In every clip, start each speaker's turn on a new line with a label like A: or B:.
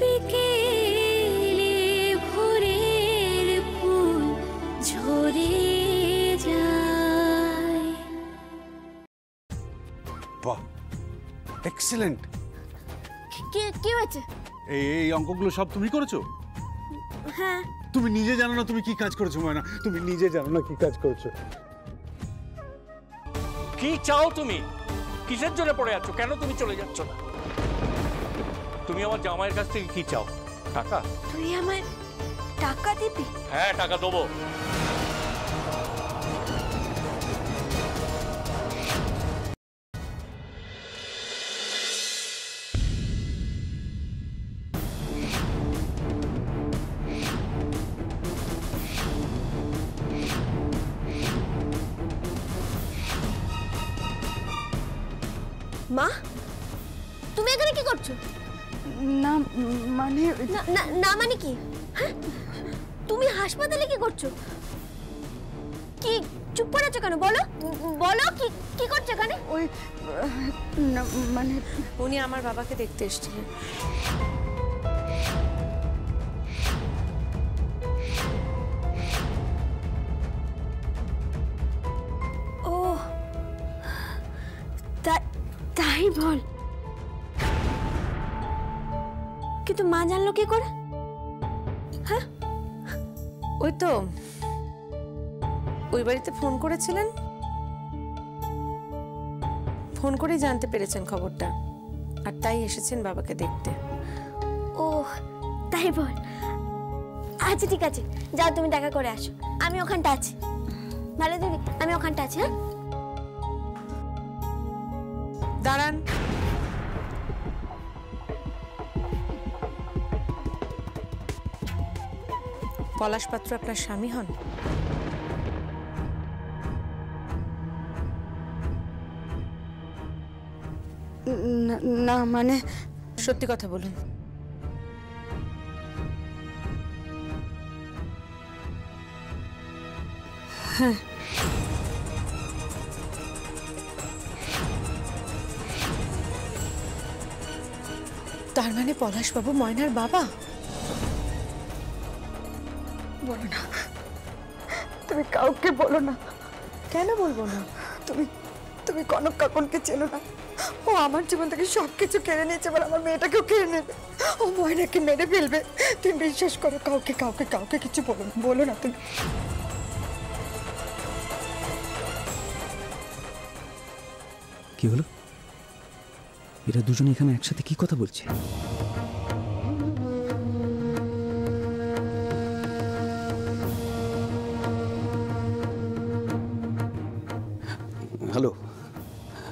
A: বিকেলে ভোরের ফুল ঝরে যায়।
B: বাহ, এক্সেলেন্ট।
A: কি হয়েছে?
B: এই অঙ্কগুলো সব তুমি করেছো?
A: হ্যাঁ।
B: তুমি নিজে জানো না তুমি কি কাজ করেছো ময়না? তুমি নিজে জানো না কি কাজ করেছো?
C: কি চাও তুমি? কিসের জন্য পড়ে যাচ্ছ? কেন তুমি চলে যাচ্ছ না? তুমি আমার জামাইয়ের কাছ থেকে কি চাও? টাকা?
A: তুই আমায় টাকা দিবি?
C: হ্যাঁ, টাকা দেবো।
A: মা, তুমি এখানে কি করছো?
D: না মানে
A: না মানে কি? হ্যাঁ, তুমি হাসপাতালে কি করছো? কি চুপ করে আছো কেন? বলো বলো, কি করছো এখানে?
D: ওই না মানে
E: উনি আমার বাবাকে দেখতে এসেছিলেন।
A: ও তাই বল। কিন্তু মা জানলো কি করে? হ্যাঁ,
E: ওই তো ওই বাড়িতে ফোন করেছিলেন, ফোন করেই জানতে পেরেছেন খবরটা, আর তাই এসেছেন বাবাকে দেখতে।
A: ও তাই বল। আচ্ছা ঠিক আছে, যাও তুমি দেখা করে আসো, আমি ওখানটা আছি। ভালো দিদি, আমি ওখানটা আছি। হ্যাঁ,
E: দাঁড়ান। পলাশ পাত্র আপনার স্বামী হন?
D: না মানে
E: সত্যি কথা বলুন।
D: হ্যাঁ।
E: তার মানে পলাশবাবু ময়নার বাবা?
D: বলো না, তুমি কাউকে বলো না।
E: কেন বলবো না?
D: তুমি কনক কাকনকে চেনো না? ও আমার জীবন থেকে সবকিছু কেড়ে নিয়েছে, এবার আমার মেয়েটাকেও কেড়ে নেবে। ও ময়নাকে মেরে ফেলবে। তুমি বিশ্বাস করো, কাউকে কিছু বলো না তুমি।
F: কি হলো? এরা দুজনে এখানে একসাথে কি কথা বলছে?
G: হ্যালো,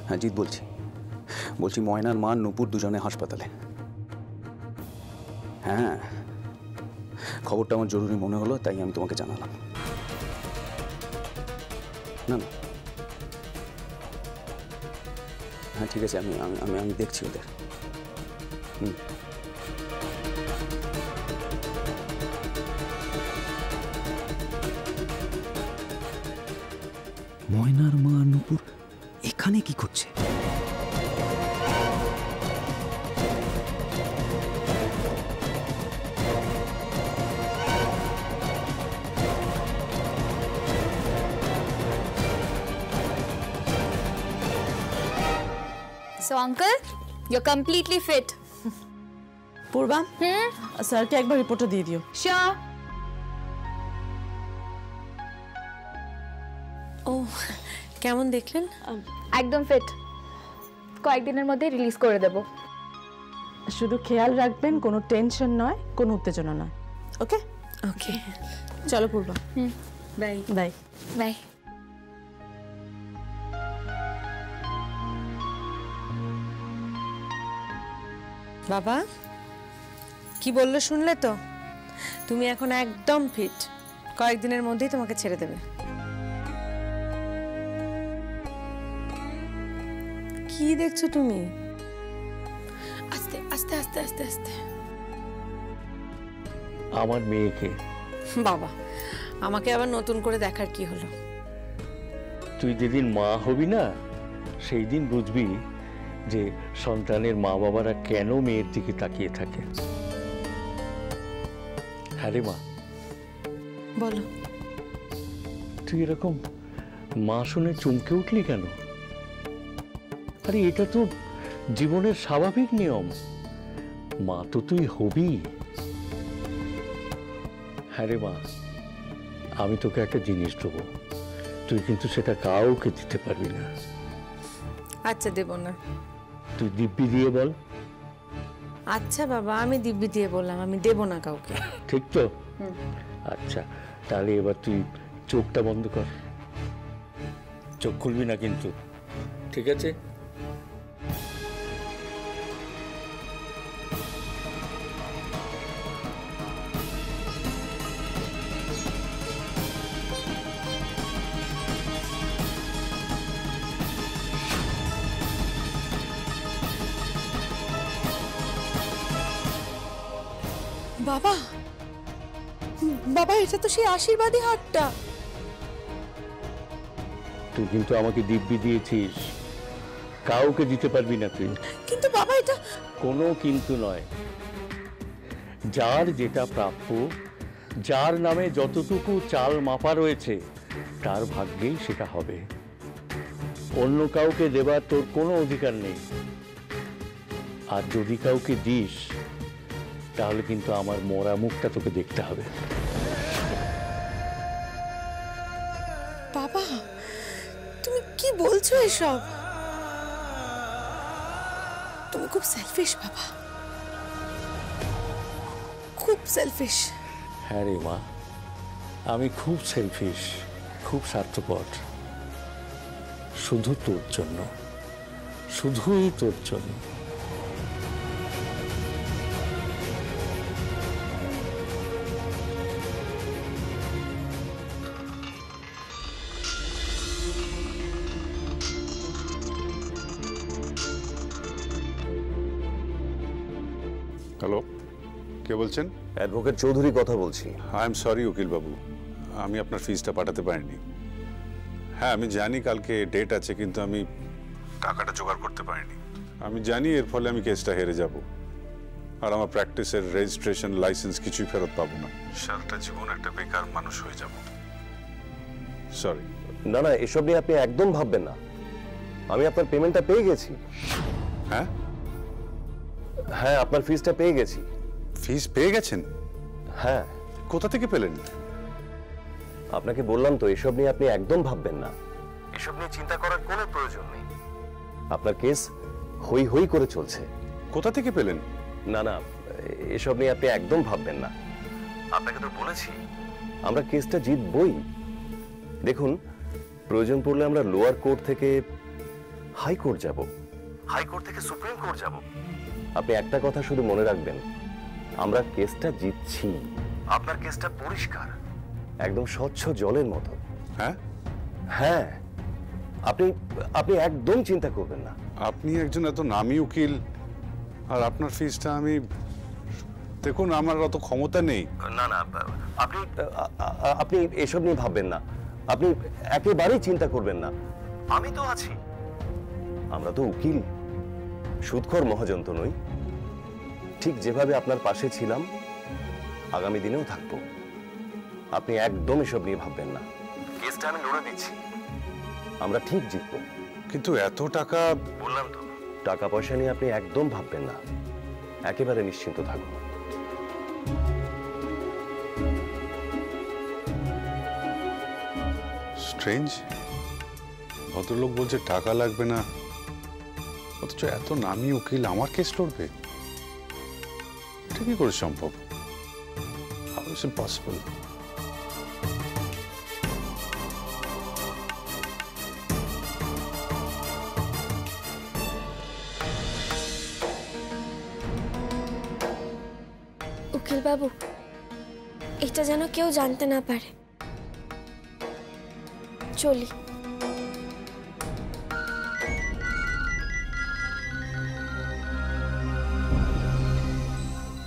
G: হ্যাঁ জিৎ বলছি ময়নার মা নূপুর দুজনে হাসপাতালে। হ্যাঁ, খবরটা আমার জরুরি মনে হলো, তাই আমি তোমাকে জানালাম। না না, হ্যাঁ ঠিক আছে, আমি দেখছি ওদের।
F: ময়নার মা নূপুর এখানে কি করছে?
H: So uncle, you're completely fit.
D: পূর্বা, স্যারকে একবার রিপোর্টটা দিয়ে দিও।
H: Sure.
E: ও, কেমন দেখলেন?
H: একদম ফিট। কয়েকদিনের মধ্যে রিলিজ করে দেব।
D: শুধু খেয়াল রাখবেন, কোনো টেনশন নয়, কোনো উত্তেজনা নয়। ওকে
E: ওকে,
D: চলো পূর্বা।
E: Bye
D: bye
H: bye.
E: বাবা কি বললো শুনলে তো? তুমি এখন একদম ফিট, কয়েকদিনের মধ্যেই তোমাকে ছেড়ে দেবে। কি দেখছো তুমি? আস্তে আস্তে আস্তে আস্তে আস্তে।
C: আমার মেয়েকে।
E: বাবা, আমাকে আবার নতুন করে দেখার কি হলো?
C: তুই যেদিন মা হবি না, সেই দিন বুঝবি যে সন্তানের মা বাবারা কেন মেয়ের দিকে তাকিয়ে থাকে। হ্যাঁ রে মা,
E: বলো।
C: তুই এরকম মা শুনে চমকে উঠলি কেন? আরে এটা তো জীবনের স্বাভাবিক নিয়ম, মা তো তুই হবি। হ্যাঁ রে মা, আমি তোকে একটা জিনিস দেবো, তুই কিন্তু সেটা কাউকে দিতে পারবি না।
E: আচ্ছা, দেব না।
C: তুই দিব্যি দিয়ে বল।
E: আচ্ছা বাবা, আমি দিব্যি দিয়ে বললাম, আমি দেব না কাউকে।
C: ঠিক তো? আচ্ছা, তাহলে এবার তুই চোখটা বন্ধ কর, চোখ খুলবি না কিন্তু, ঠিক আছে?
E: বাবা, বাবা, এটা তো সেই আশীর্বাদী হারটা।
C: তুই কিন্তু আমাকে দিব্যি দিয়েছিস, কাউকে দিতে পারবি না তুই।
E: কিন্তু বাবা, এটা
C: কোনো কিন্তু নয়, যার যেটা প্রাপ্য, যার নামে যতটুকু চাল মাপা রয়েছে, তার ভাগ্যেই সেটা হবে। অন্য কাউকে দেবার তোর কোনো অধিকার নেই। আর যদি কাউকে দিস, তাহলে কিন্তু আমার মরা মুখটা তোকে দেখতে হবে।
E: বাবা, তুমি কি বলছো এসব? তুমি খুব সেলফিশ বাবা, খুব সেলফিশ।
C: হ্যাঁ রে মা, আমি খুব সেলফিশ, খুব স্বার্থপর, শুধু তোর জন্য, শুধুই তোর জন্য।
B: হ্যালো, কে বলছেন?
I: অ্যাডভোকেট চৌধুরী কথা বলছি।
B: আই এম সরি উকিল বাবু, আমি আপনার ফিসটা পাঠাতে পারিনি। হ্যাঁ, আমি জানি কালকে ডেট আছে, কিন্তু আমি টাকাটা জোগাড় করতে পারিনি। আমি জানি এর ফলে আমি কেসটা হেরে যাব, আর আমার প্র্যাকটিসের রেজিস্ট্রেশন, লাইসেন্স কিছুই ফেরত পাবো না। সারাটা জীবন একটা বেকার মানুষ হয়ে যাব। সরি।
I: না না, এসব নিয়ে আপনি একদম ভাববেন না। আমি আপনার পেমেন্টটা পেয়ে গেছি।
B: হ্যাঁ
I: হ্যাঁ, আপনার ফিসটা পেয়ে গেছি।
B: ফিস পেয়ে গেছেন?
I: হ্যাঁ।
B: কোথা থেকে পেলেন?
I: আপনাকে বললাম তো, এসব নিয়ে আপনি একদম ভাববেন না। এসব নিয়ে চিন্তা করার কোনো প্রয়োজন নেই। আপনার কেস হই হই করে চলছে।
B: কোথা থেকে পেলেন?
I: না না, এসব নিয়ে আপনি একদম ভাববেন না। আপনাকে তো বলেছি আমরা কেসটা জিতবই। দেখুন, প্রয়োজন পড়লে আমরা লোয়ার কোর্ট থেকে হাই কোর্ট যাব, হাই কোর্ট থেকে সুপ্রিম কোর্ট যাব। আপনি একটা কথা শুধু মনে রাখবেন, আমরা কেসটা জিতছি। আপনার কেসটা পরিষ্কার, একদম স্বচ্ছ জলের মতো।
B: হ্যাঁ
I: হ্যাঁ, আপনি আপনি একদম চিন্তা করবেন না।
B: আপনি একজন এত নামী উকিল, আর আপনার ফিসটা আমি, দেখুন আমার অত ক্ষমতা নেই।
I: না না, আপনি আপনি এসব নিয়ে ভাববেন না। আপনি একেবারেই চিন্তা করবেন না, আমি তো আছি। আমরা তো উকিল, সুদখোর মহাজন তো নই। ঠিক যেভাবে আপনার পাশে ছিলাম, আগামী দিনেও থাকবো। আপনি একদম এসব নিয়ে ভাববেন না। কেসটা আমি লড়ে দিচ্ছি, আমরা ঠিক জিতবো।
B: কিন্তু এত টাকা,
I: বললাম তো, টাকা পয়সা নিয়ে আপনি একদম ভাববেন না, একেবারে নিশ্চিন্ত থাকুন।
B: স্ট্রেঞ্জ, ভদ্রলোক বলছে টাকা লাগবে না, অথচ এত নামী উকিল আমার কেস লড়বে। এটা কি করে সম্ভব? How is it possible?
A: উকিল বাবু, এটা যেন কেউ জানতে না পারে। চলি।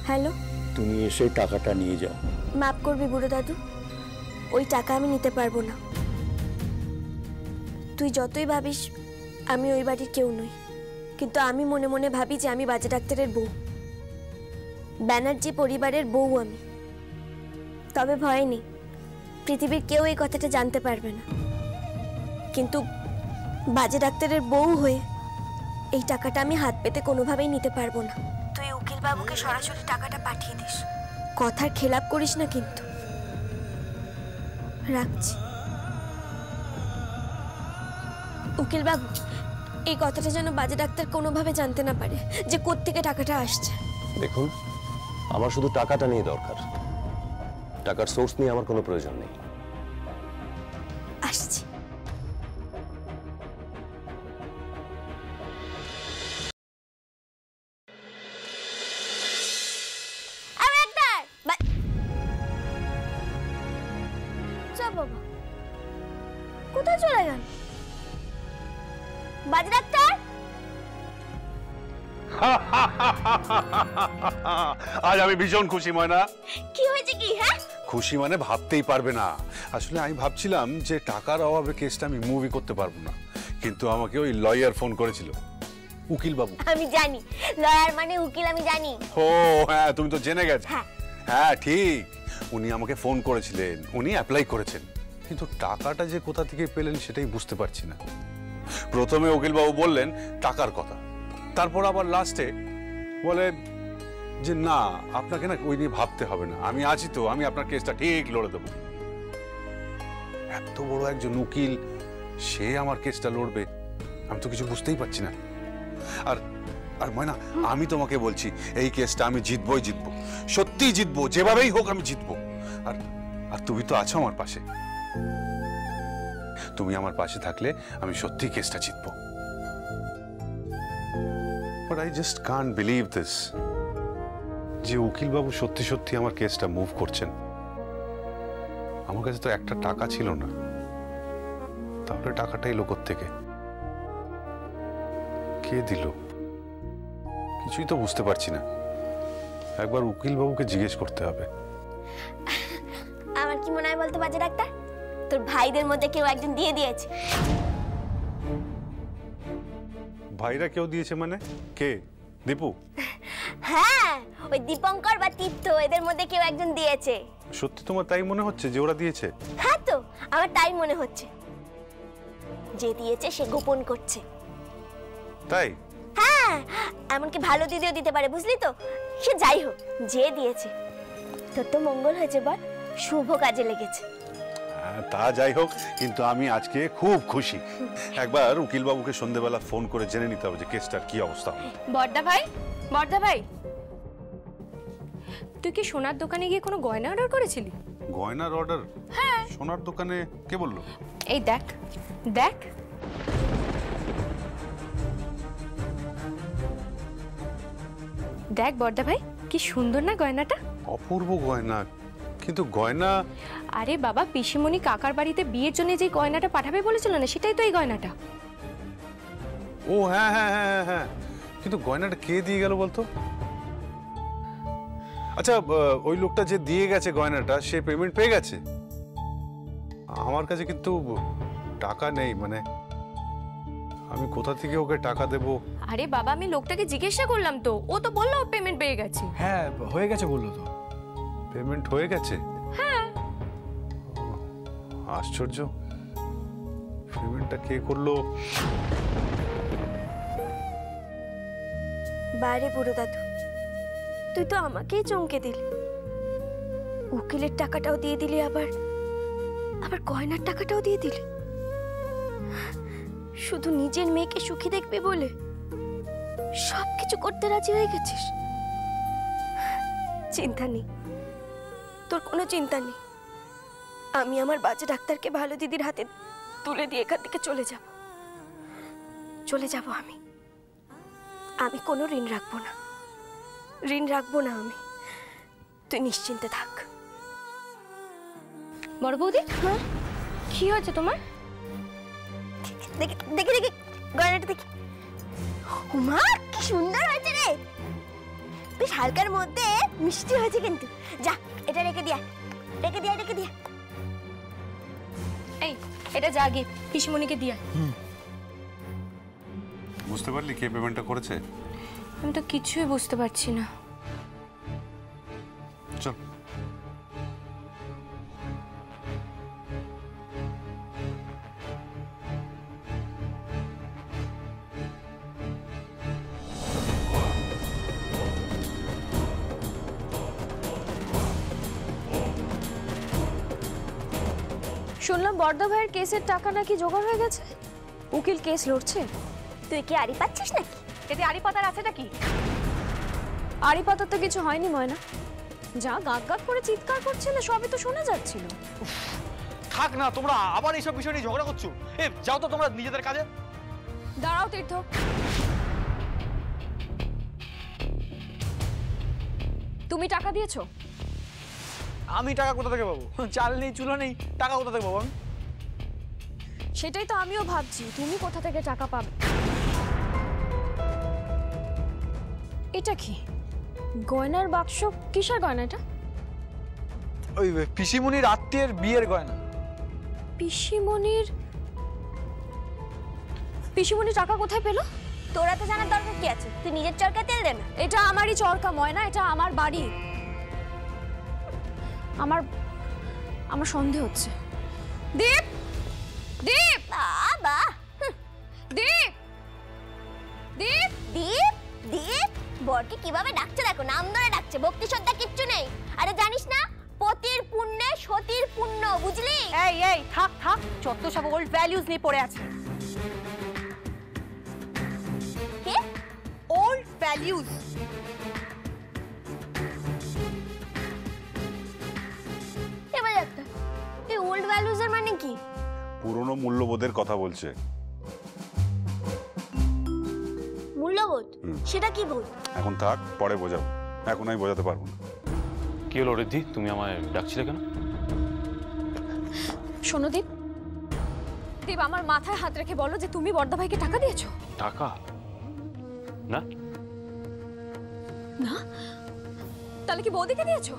A: হ্যালো,
C: তুমি এসে টাকাটা নিয়ে যাও।
A: মাফ করবি বুড়ো দাদু, ওই টাকা আমি নিতে পারবো না। তুই যতই ভাবিস আমি ওই বাড়ির কেউ নই, কিন্তু আমি মনে মনে ভাবি যে আমি বাজে ডাক্তারের বউ, ব্যানার্জি পরিবারের বউ আমি। তবে ভয় নেই, পৃথিবীর কেউ এই কথাটা জানতে পারবে না। কিন্তু বাজে ডাক্তারের বউ হয়ে এই টাকাটা আমি হাত পেতে কোনোভাবেই নিতে পারবো না। তুই উকিল বাবুকে সরাসরি টাকাটা পাঠিয়ে দিস, কথার খেলাপ করিস না কিন্তু। রাখছি। উকিল বাবু, এই কথাটা যেন বাজে ডাক্তার কোনোভাবে জানতে না পারে যে কোত্থেকে টাকাটা আসছে।
I: দেখুন, আমার শুধু টাকাটা নিয়ে দরকার, টাকার সোর্স নিয়ে আমার কোনো প্রয়োজন নেই।
A: আসছি। বাবা কোথায় চলে গেল বাজে ডাক্তার?
B: আজ আমি ভীষণ খুশি ময়না।
A: কি হয়েছে কি? হ্যাঁ,
B: খুশি মানে ভাবতেই পারবে না। আসলে আমি ভাবছিলাম যে টাকার অভাবে কেসটা আমি মুভি করতে পারবো না, কিন্তু আমাকে ওই লয়ার ফোন করেছিল, উকিল বাবু।
A: আমি জানি লয়ার মানে উকিল, আমি জানি।
B: ও হ্যাঁ, তুমি তো জেনে গেছো।
A: হ্যাঁ
B: হ্যাঁ ঠিক, উনি আমাকে ফোন করেছিলেন, উনি অ্যাপ্লাই করেছেন, কিন্তু টাকাটা যে কোথা থেকে পেলেন সেটাই বুঝতে পারছি না। প্রথমে উকিলবাবু বললেন টাকার কথা, তারপর আবার লাস্টে বলে যে না, আপনাকে না ওই নিয়ে ভাবতে হবে না, আমি আছি তো, আমি আপনার কেসটা ঠিক লড়ে দেবো। এত বড় একজন উকিল, সে আমার কেসটা লড়বে, আমি তো কিছু বুঝতেই পারছি না। আর আর ময়না, আমি তোমাকে বলছি এই কেসটা আমি জিতবই জিতবো, সত্যিই জিতবো, যেভাবেই হোক আমি জিতবো। আর আর তুমি তো আছো আমার পাশে, তুমি আমার পাশে থাকলে আমি সত্যিই কেসটা জিতবো। But I just can't believe this, যে উকিল বাবু সত্যি সত্যি আমার কেসটা মুভ করছেন। আমার কাছে তো একটা টাকা ছিল না, তাহলে টাকাটা এলো কোত্থেকে, কে দিল, কিছুই তো বুঝতে পারছি না। একবার উকিল বাবুকে জিজ্ঞেস করতে হবে।
A: আমার কি মনে হয় বলতো বাজে ডাক্তার, তোর ভাইদের মধ্যে কেউ একজন দিয়ে দিয়েছে।
B: ভাইরা কেউ দিয়েছে মানে? কে? দীপু?
A: হ্যাঁ, ওই দীপঙ্কর বা তীর্থ, এদের মধ্যে কেউ একজন দিয়েছে।
B: সত্যি তোমার তাই মনে হচ্ছে যে ওরা দিয়েছে?
A: হ্যাঁ তো, আমার তাই মনে হচ্ছে। যে দিয়েছে সে গোপন করছে।
B: তাই?
A: হ্যাঁ, এমনকি ভালো দিদিও দিতে পারে, বুঝলি তো। সে যাই হোক, যে দিয়েছে, তোর তো মঙ্গল হয়েছে, বল, শুভ কাজে লেগেছে।
B: তা যাই হোক, কিন্তু আমি আজকে খুব খুশি। একবার উকিল বাবুকে সন্ধ্যেবেলা ফোন করে জেনে নিতে হবে যে কেসটার কি অবস্থা।
H: বড়দা ভাই, বড়দা ভাই, তুই কি সোনার দোকানে গিয়ে কোনো গয়না অর্ডার করেছিলি?
B: গয়নার অর্ডার?
H: হ্যাঁ।
B: সোনার দোকানে? কে বললো?
H: এই দেখ দেখ, দেখ বড়দা ভাই, কি সুন্দর না গয়নাটা?
B: অপূর্ব গয়না, কিন্তু গয়না?
H: আরে বাবা, পিসিমণি কাকার বাড়িতে বিয়ের জন্য যে গয়নাটা পাঠাবে বলেছিল না, সেটাই তো এই গয়নাটা।
B: ও হ্যাঁ হ্যাঁ হ্যাঁ হ্যাঁ, কিন্তু গয়নাটা কে দিয়ে গেল বলতো? আচ্ছা, ওই লোকটা যে দিয়ে গেছে গয়নাটা, সে পেমেন্ট পেয়ে গেছে? আমার কাছে কিন্তু টাকা নেই, মানে আমি কোথা থেকে ওকে টাকা দেব?
H: আরে বাবা, আমি লোকটাকে জিজ্ঞাসা করলাম তো, ও তো বললো পেমেন্ট পেয়ে গেছে।
F: হ্যাঁ হয়ে গেছে বললো তো।
B: পেমেন্ট হয়ে গেছে?
H: হ্যাঁ।
B: আশ্চর্য, পেমেন্টটা কে করলো?
A: বাইরে বুড়ো দাদু, তুই তো আমাকেই চমকে দিলি। উকিলের টাকাটাও দিয়ে দিলি, আবার আবার গয়নার টাকাটাও দিয়ে দিলি, শুধু নিজের মেয়েকে সুখী দেখবি বলে সবকিছু করতে রাজি হয়ে গেছিস। চিন্তা নেই, তোর কোনো চিন্তা নেই। আমি আমার বাজে ডাক্তারকে ভালো দিদির হাতে তুলে দিয়ে এখান থেকে চলে যাব আমি। আমি কোনো ঋণ রাখবো না, ঋণ রাখবো না আমি, তুই নিশ্চিন্তে থাক।
H: বড় বৌদি, হ্যাঁ কি হয়েছে তোমার?
A: দেখি দেখি দেখি গয়নাটা দেখি। উমা, কি সুন্দর হয়েছে রে, বেশ হালকার মধ্যে মিষ্টি হয়েছে। কিন্তু যা, এটা রেখে দিয়া, রেখে দিয়া, রেখে দিয়া।
H: এই, এটা যা গিয়ে পিসিমণিকে দিয়া।
B: বুঝতে পারলি কে পেমেন্টটা করেছে?
H: আমি তো কিছুই বুঝতে পারছি না।
B: চল
H: শুনলাম বর্দা ভাইয়ের কেসের টাকা নাকি জোগাড় হয়ে গেছে, উকিল কেস লড়ছে।
A: তুই কি আড়ি পাচ্ছিস নাকি?
H: এতে আড়ি পাতার আছে নাকি? আড়ি পাতার তো কিছু হয়নি ময়না, যা গাক গাক করে চিৎকার করছিল সবই তো শোনা যাচ্ছিল।
J: থাক না, তোমরা আবার এইসব বিষয় নিয়ে ঝগড়া করছো। যাও তো তোমরা নিজেদের কাজে।
H: দাঁড়াও তীর্থ, তুমি টাকা দিয়েছো?
J: আমি টাকা কোথা থেকে পাবো? চাল নেই, চুলো নেই, টাকা কোথা থেকে পাবো আমি?
H: সেটাই তো আমিও ভাবছি, তুমি কোথা থেকে টাকা পাবে। এটা কি গয়নার বাক্স? কিসের গয়না এটা?
J: ওই পিসিমণির আত্মীয়ের বিয়ের গয়না।
H: পিসিমণির টাকা কোথায় পেলো?
A: তোরা তো জানার দরকার কি আছে? তুই নিজের চরকা তেল দে না।
H: এটা আমারই চরকা ময়না, এটা আমার বাড়ি। আমার সন্দেহ হচ্ছে। দীপ, দীপ,
A: বাবা,
H: দীপ, দীপ,
A: দীপ, দীপ, বরকে কিভাবে ডাকছে দেখো, নাম ধরে ডাকছে, ভক্তি শ্রদ্ধা কিচ্ছু নেই। আরে জানিস না, পতির পুণ্যে সতীর পুণ্য, বুঝলি?
H: এই থাক থাক, যত সব ওল্ড ভ্যালুজ নিয়ে পড়ে আছে।
A: কে?
H: Old values.
A: এবার একটা এই ওল্ড ভ্যালুজ এর মানে কি?
B: পুরনো মূল্যবোধের কথা বলছে।
A: মূল্যবোধ? সেটা কি বোধ?
B: এখন থাক, পরে বোঝাবো, এখন আমি বোঝাতে পারবো না।
K: কি হলো রিদ্ধি, তুমি আমায় ডাকছিলে কেন?
H: শোনো দীপ, দীপ আমার মাথায় হাত রেখে বলো যে তুমি বর্দা ভাইকে টাকা দিয়েছো।
K: টাকা? না
H: না, তাহলে কি বৌদিকে দিয়েছো?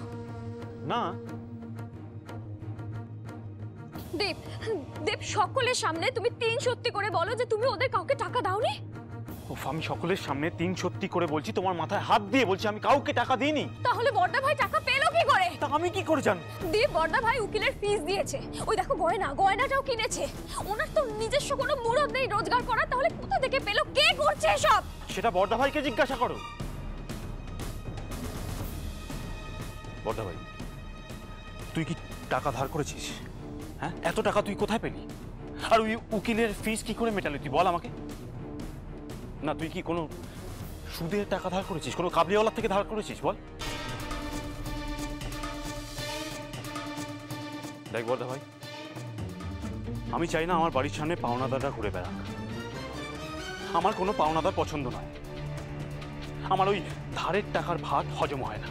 K: না।
H: দীপ, দীপ সকলের সামনে তুমি 3 সত্যি করে বলো যে তুমি ওদের কাউকে টাকা দাওনি।
K: উফ, আমি সকলের সামনে 3 সত্যি করে বলছি, তোমার মাথায় হাত দিয়ে বলছি আমি কাউকে টাকা দিইনি।
H: তাহলে বর্দা ভাই টাকা পেলো কি করে?
K: তা আমি কি করে জানি?
H: দীপ, বর্দা ভাই উকিলের ফিস দিয়েছে, ওই দেখো গয়নাটাও কিনেছে। ওনার তো নিজস্ব কোনো মুরদ নেই রোজগার করার, তাহলে কোথা থেকে পেলো? কে করছে এসব?
K: সেটা বর্দা ভাইকে জিজ্ঞাসা করো। বর্দা ভাই, তুই কি টাকা ধার করেছিস? হ্যাঁ, এত টাকা তুই কোথায় পেলি? আর ওই উকিলের ফিস কি করে মেটালি তুই বল আমাকে। না, তুই কি কোনো সুদের টাকা ধার করেছিস, কোনো কাবলিওয়ালার থেকে ধার করেছিস বল। দেখ বর্দা ভাই, আমি চাই না আমার বাড়ির সামনে পাওনাদাররা ঘুরে বেড়াক। আমার কোনো পাওনাদার পছন্দ নয়। আমার ওই ধারের টাকার ভাত হজম হয় না।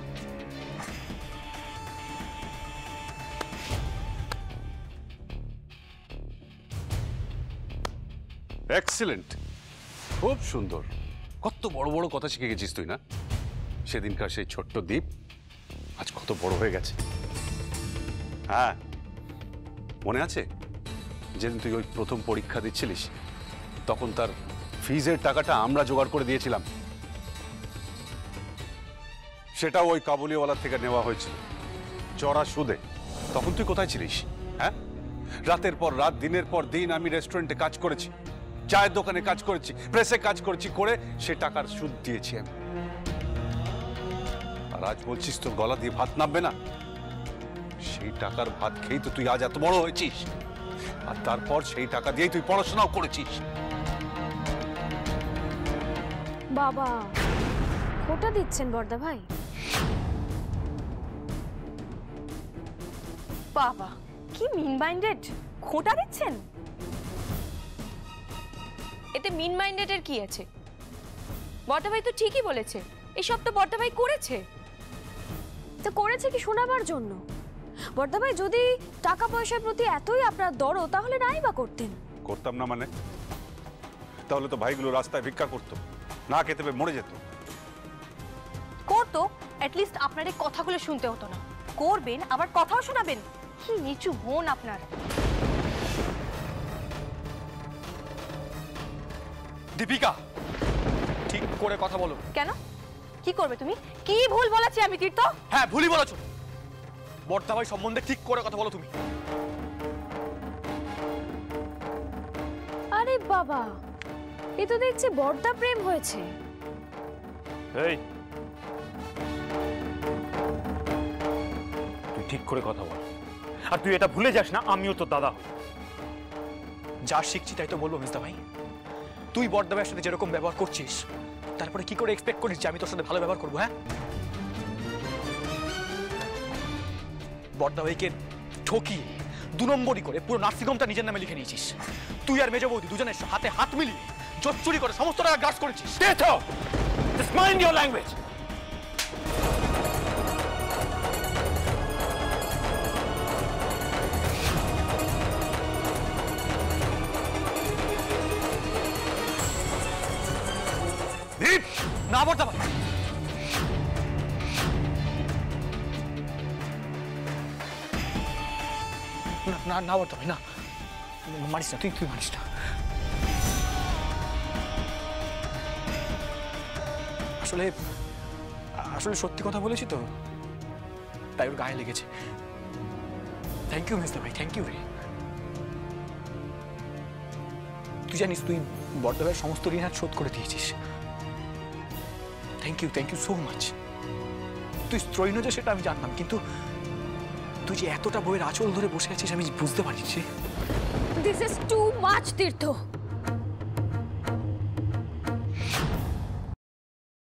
B: এক্সিলেন্ট, খুব সুন্দর। কত বড় বড় কথা শিখে গেছিস তুই না? সেদিনকার সেই ছোট্ট দ্বীপ আজ কত বড় হয়ে গেছে। হ্যাঁ, মনে আছে যেদিন তুই ওই প্রথম পরীক্ষা দিচ্ছিলিস, তখন তার ফিজের টাকাটা আমরা জোগাড় করে দিয়েছিলাম। সেটাও ওই কাবুলিওয়ালা থেকে নেওয়া হয়েছিল চড়া সুদে। তখন তুই কোথায় ছিলিস? হ্যাঁ, রাতের পর রাত, দিনের পর দিন আমি রেস্টুরেন্টে কাজ করেছি, চায়ের দোকানে কাজ করেছি, প্রেসে কাজ করেছি, করে সে টাকার সুদ দিয়েছি আমি। আর আজ বলছিস তোর গলা দিয়ে ভাত নামবে না? সেই টাকার ভাত খেয়েই তো তুই আজ এত বড় হয়েছিস, আর তারপর সেই টাকা দিয়েই তুই পড়াশোনাও করেছিস।
H: বাবা, খোটা দিচ্ছেন বর্দা ভাই।
L: বাবা, কি মিন মাইন্ডেড! খোটা দিচ্ছেন? এতে মিন মাইন্ডেডের কি আছে? বর্দা ভাই তো ঠিকই বলেছে, এসব তো বর্দা ভাই করেছে।
H: তো করেছে কি শোনাবার জন্য? বর্দা ভাই যদি টাকা পয়সার প্রতি এতই আপনার দরদ, তাহলে নাই বা করতেন?
B: করতাম না মানে? তাহলে তো ভাইগুলো রাস্তায় ভিক্ষা করতো, না খেতে পেয়ে মরে যেত।
L: করতো, অ্যাটলিস্ট আপনার এই কথাগুলো শুনতে হতো না। করবেন আবার কথাও শোনাবেন? কি নিচু মন আপনার!
J: দীপিকা, ঠিক করে কথা বলো।
L: কেন? কি করবে তুমি? কি ভুল বলেছি আমি তীর্থ?
J: হ্যাঁ, ভুলই বলেছো। বর্দা ভাই সম্বন্ধে ঠিক করে কথা বলো তুমি।
H: আরে বাবা, এ তো দেখছি বর্দা প্রেম হয়েছে।
K: এই, তুই ঠিক করে কথা বল। আর তুই এটা ভুলে যাস না আমিও তোর দাদা।
J: যা শিখছি তাই তো বলবো মিস্টার ভাই। তুই বড়দা ভাইয়ের সাথে যেরকম ব্যবহার করছিস, তারপরে কি করে এক্সপেক্ট করিস যে আমি তোর সাথে ভালো ব্যবহার করবো? হ্যাঁ, বড়দা ভাইকে ঠকিয়ে 2 নম্বরই করে পুরো নার্সিংহোমটা নিজের নামে লিখে নিয়েছিস। তুই আর মেজো বৌদি দুজনের হাতে হাত মিলিয়ে জোট চুরি করে সমস্ত টাকা গ্রাস করেছিস।
K: Just mind your language.
J: না বড়দা ভাই, না না বড়দা ভাই, না মানিস না, তুই মানিস না। আসলে আসলে সত্যি কথা বলেছি তো, তাই ওর গায়ে লেগেছে। থ্যাংক ইউ মিস্টার ভাই, থ্যাংক ইউ রে। তুই জানিস তুই বড়দা ভাইয়ের সমস্ত ঋণ হাত শোধ করে দিয়েছিস। Thank you so much. তুই স্ত্রৈণ যে সেটা আমি জানতাম, কিন্তু তুই যে এতটা বইয়ের আঁচল ধরে বসে আছিস আমি বুঝতে পারছি।
H: This is too much Tirtha.